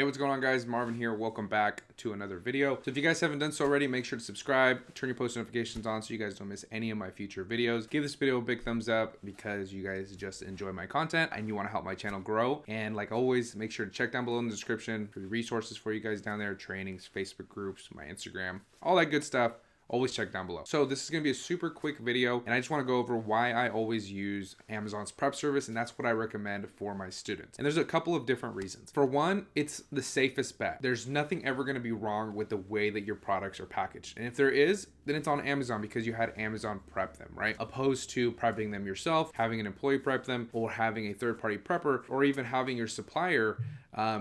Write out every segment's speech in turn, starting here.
Hey, what's going on, guys? Marvin here. Welcome back to another video. So if you guys haven't done so already, make sure to subscribe, turn your post notifications on so you guys don't miss any of my future videos. Give this video a big thumbs up because you guys just enjoy my content and you want to help my channel grow. And like always, make sure to check down below in the description for the resources for you guys down there, trainings, Facebook groups, my Instagram, all that good stuff. Always check down below. So this is going to be a super quick video, and I just want to go over why I always use Amazon's prep service, and that's what I recommend for my students. And there's a couple of different reasons. For one, it's the safest bet. There's nothing ever going to be wrong with the way that your products are packaged. And if there is, then it's on Amazon because you had Amazon prep them, right? Opposed to prepping them yourself, having an employee prep them, or having a third-party prepper, or even having your supplier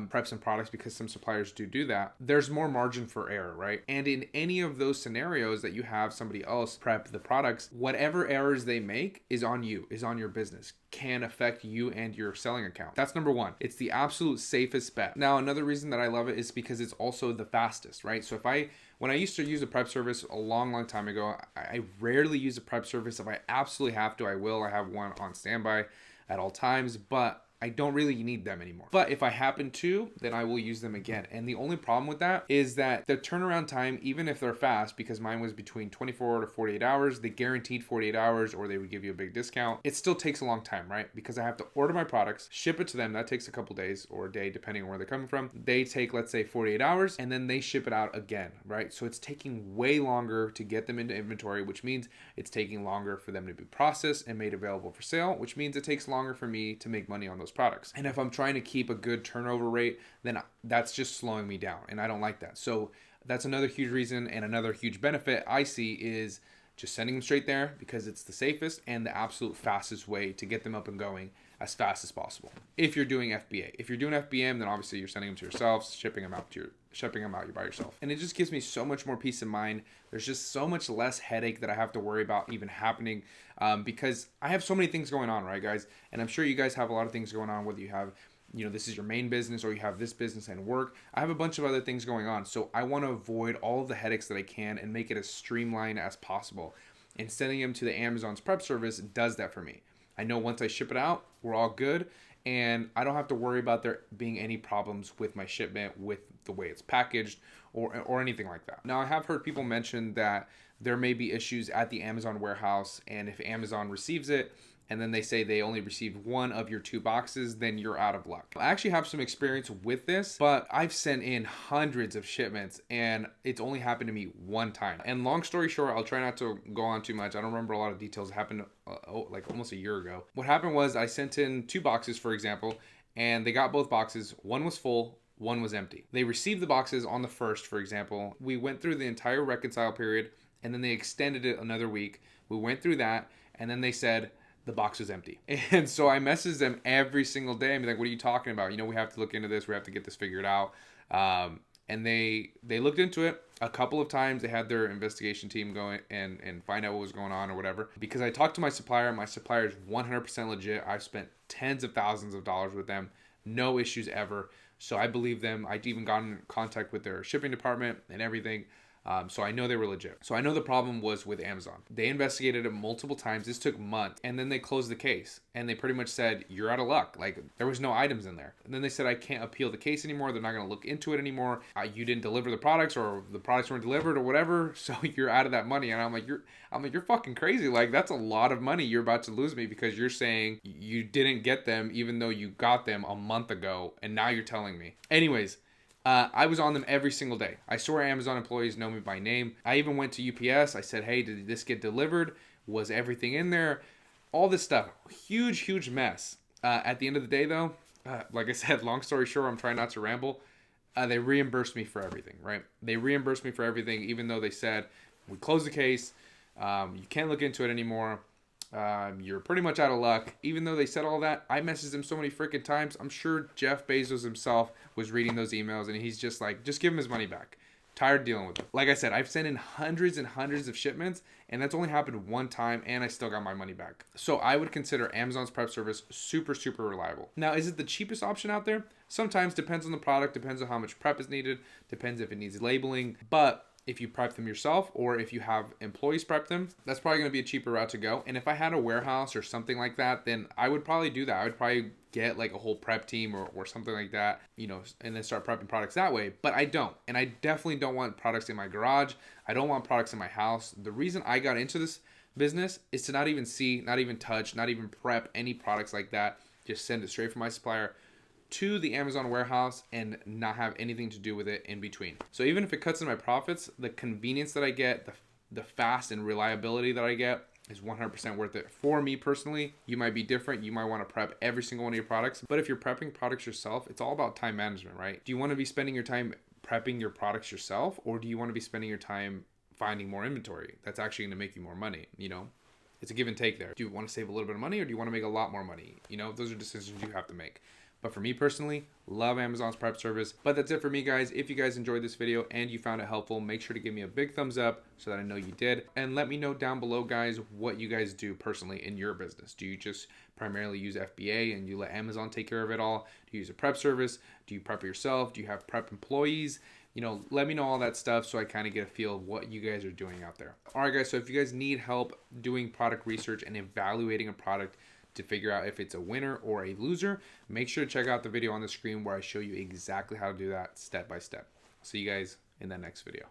prep some products, because some suppliers do that. There's more margin for error, right? And in any of those scenarios that you have somebody else prep the products, whatever errors they make is on you, is on your business, can affect you and your selling account. That's number one. It's the absolute safest bet. Now, another reason that I love it is because it's also the fastest, right? So when I used to use a prep service a long time ago, I rarely use a prep service. If I absolutely have to, I will. I have one on standby at all times, but I don't really need them anymore. But if I happen to, then I will use them again. And the only problem with that is that the turnaround time, even if they're fast, because mine was between 24 to 48 hours, they guaranteed 48 hours or they would give you a big discount. It still takes a long time, right? Because I have to order my products, ship it to them. That takes a couple days or a day, depending on where they're coming from. They take, let's say, 48 hours, and then they ship it out again, right? So it's taking way longer to get them into inventory, which means it's taking longer for them to be processed and made available for sale, which means it takes longer for me to make money on those products. And if I'm trying to keep a good turnover rate, then that's just slowing me down, and I don't like that. So that's another huge reason, and another huge benefit I see is just sending them straight there because it's the safest and the absolute fastest way to get them up and going as fast as possible. If you're doing FBA, if you're doing FBM, then obviously you're sending them to yourself, shipping them out you're by yourself. And it just gives me so much more peace of mind. There's just so much less headache that I have to worry about even happening, because I have so many things going on, right, guys? And I'm sure you guys have a lot of things going on, whether you have, this is your main business or you have this business and work. I have a bunch of other things going on. So I want to avoid all of the headaches that I can and make it as streamlined as possible. And sending them to the Amazon's prep service does that for me. I know once I ship it out, we're all good. And I don't have to worry about there being any problems with my shipment, with the way it's packaged, or anything like that. Now, I have heard people mention that there may be issues at the Amazon warehouse, and if Amazon receives it, and then they say they only received one of your 2 boxes, then you're out of luck. I actually have some experience with this, but I've sent in hundreds of shipments and it's only happened to me one time. And long story short, I'll try not to go on too much. I don't remember a lot of details. It happened like almost a year ago. What happened was I sent in 2 boxes, for example, and they got both boxes. One was full, one was empty. They received the boxes on the 1st, for example. We went through the entire reconcile period, and then they extended it another week. We went through that, and then they said the box was empty. And so I messaged them every single day and be like, what are you talking about? We have to look into this. We have to get this figured out. And they looked into it a couple of times. They had their investigation team go and find out what was going on or whatever. Because I talked to my supplier. My supplier is 100% legit. I've spent tens of thousands of dollars with them. No issues ever. So I believe them. I'd even gotten in contact with their shipping department and everything. So I know they were legit. So I know the problem was with Amazon. They investigated it multiple times. This took months. And then they closed the case. And they pretty much said, you're out of luck. Like, there was no items in there. And then they said, I can't appeal the case anymore. They're not going to look into it anymore. You didn't deliver the products, or the products weren't delivered or whatever. So you're out of that money. And I'm like, you're fucking crazy. Like, that's a lot of money you're about to lose me because you're saying you didn't get them even though you got them a month ago. And now you're telling me. Anyways, I was on them every single day. I swear Amazon employees know me by name. I even went to UPS. I said, hey, did this get delivered? Was everything in there? All this stuff. Huge mess. At the end of the day, though, like I said, long story short, I'm trying not to ramble. They reimbursed me for everything, right? They reimbursed me for everything, even though they said, we closed the case. You can't look into it anymore. You're pretty much out of luck. Even though they said all that, I messaged them so many freaking times. I'm sure Jeff Bezos himself was reading those emails and he's just like, just give him his money back. Tired dealing with it. Like I said, I've sent in hundreds and hundreds of shipments, and that's only happened one time, and I still got my money back. So I would consider Amazon's prep service super reliable. Now, is it the cheapest option out there? Sometimes. Depends on the product, depends on how much prep is needed, depends if it needs labeling. But if you prep them yourself or if you have employees prep them, that's probably going to be a cheaper route to go. And if I had a warehouse or something like that, then I would probably do that. I would probably get like a whole prep team or something like that, you know, and then start prepping products that way. But I don't. And I definitely don't want products in my garage. I don't want products in my house. The reason I got into this business is to not even see, not even touch, not even prep any products like that. Just send it straight from my supplier to the Amazon warehouse and not have anything to do with it in between. So even if it cuts in my profits, the convenience that I get, the fast and reliability that I get is 100% worth it. For me personally, you might be different. You might want to prep every single one of your products. But if you're prepping products yourself, it's all about time management, right? Do you want to be spending your time prepping your products yourself, or do you want to be spending your time finding more inventory that's actually going to make you more money? You know, it's a give and take there. Do you want to save a little bit of money, or do you want to make a lot more money? You know, those are decisions you have to make. But for me personally, love Amazon's prep service. But that's it for me, guys. If you guys enjoyed this video and you found it helpful, make sure to give me a big thumbs up so that I know you did. And let me know down below, guys, what you guys do personally in your business. Do you just primarily use FBA and you let Amazon take care of it all? Do you use a prep service? Do you prep yourself? Do you have prep employees? You know, let me know all that stuff so I kind of get a feel of what you guys are doing out there. All right, guys, so if you guys need help doing product research and evaluating a product to figure out if it's a winner or a loser, make sure to check out the video on the screen where I show you exactly how to do that step by step. See you guys in the next video.